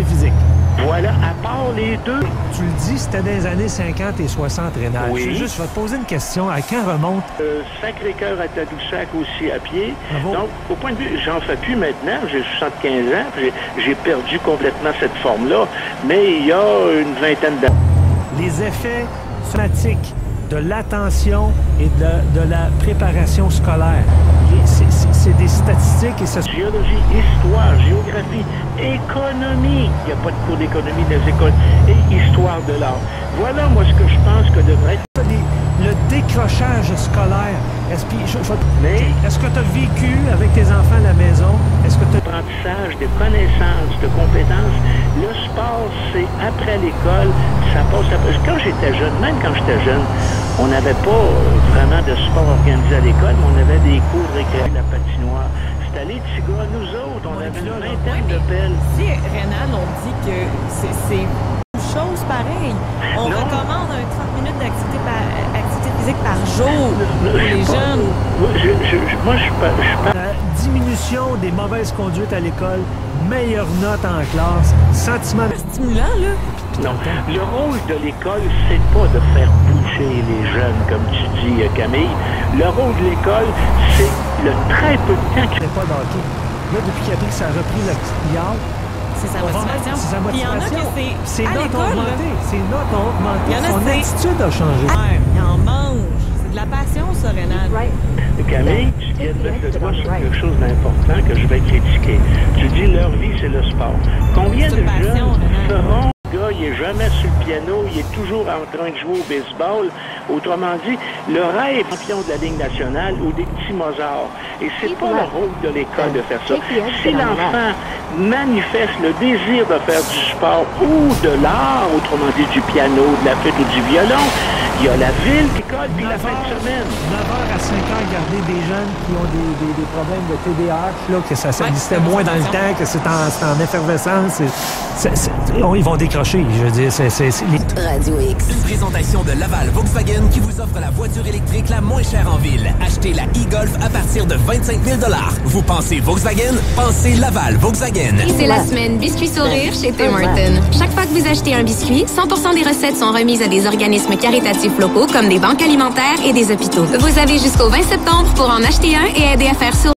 physique. Voilà, à part les deux. Tu le dis, c'était dans les années 50 et 60, Rénal. Oui. Je vais te poser une question. À quand remonte? Sacré-Cœur à Tadoussac aussi à pied. Bravo. Donc, au point de vue, j'en fais plus maintenant. J'ai 75 ans. J'ai perdu complètement cette forme-là. Mais il y a une vingtaine d'années. Les effets somatiques de l'attention et de la préparation scolaire. C'est des statistiques et ça... Géologie, histoire, géographie, économie. Il n'y a pas de cours d'économie dans les écoles. Et histoire de l'art. Voilà, moi, ce que je pense que devrait être... Le décrochage scolaire. Est-ce que tu as vécu avec tes enfants à la maison? Est-ce que tu as... Apprentissage de connaissances, de compétences. Le sport, c'est après l'école. Ça passe après... Quand j'étais jeune, même quand j'étais jeune, on n'avait pas vraiment de sport organisé à l'école, mais on avait des cours de récréation, la patinoire. C'était les petits gars, nous autres, on avait une vingtaine de pelles. Si, Rénal, on dit que c'est une chose pareille. On recommande un 30 minutes d'activité physique par jour pour les jeunes. Moi, je suis pas... Diminution des mauvaises conduites à l'école, meilleure note en classe, sentiment... Stimulant, là. Non. Le rôle de l'école, c'est pas de faire bouger les jeunes, comme tu dis, Camille. Le rôle de l'école, c'est le très peu de temps qu'il n'y a pas d'hockey. Là, depuis qu'il a dit que ça a repris la petite pillasse, c'est sa motivation. C'est sa motivation. Il y en a que c'est à l'école. Ses notes ont augmenté. Il y en a son attitude a changé. Il en mange. C'est de la passion, ça, Rénal. Camille, tu viens de mettre le doigt sur quelque chose d'important que je vais critiquer. Tu dis leur vie, c'est le sport. Combien de jeunes feront... Le gars, il n'est jamais sur le piano, il est toujours en train de jouer au baseball. Autrement dit, le rêve champion de la Ligue nationale ou des petits Mozart. Et c'est pas le rôle de l'école de faire ça. Si l'enfant manifeste le désir de faire du sport ou de l'art, autrement dit du piano, de la flûte ou du violon, il y a la ville, l'école, puis la fin de semaine. 9h à 5h, garder des jeunes qui ont des problèmes de TDAH, là, que ça existait moins dans le temps, que c'est en effervescence. Ils vont décrocher, je veux dire. Radio X. Une présentation de Laval Volkswagen qui vous offre la voiture électrique la moins chère en ville. Achetez la e-Golf à partir de 25 000 $. Vous pensez Volkswagen? Pensez Laval Volkswagen. C'est la semaine Biscuit Sourire chez Tim Hortons. Chaque fois que vous achetez un biscuit, 100% des recettes sont remises à des organismes caritatifs locaux comme des banques alimentaires et des hôpitaux. Vous avez jusqu'au 20 septembre pour en acheter un et aider à faire sourire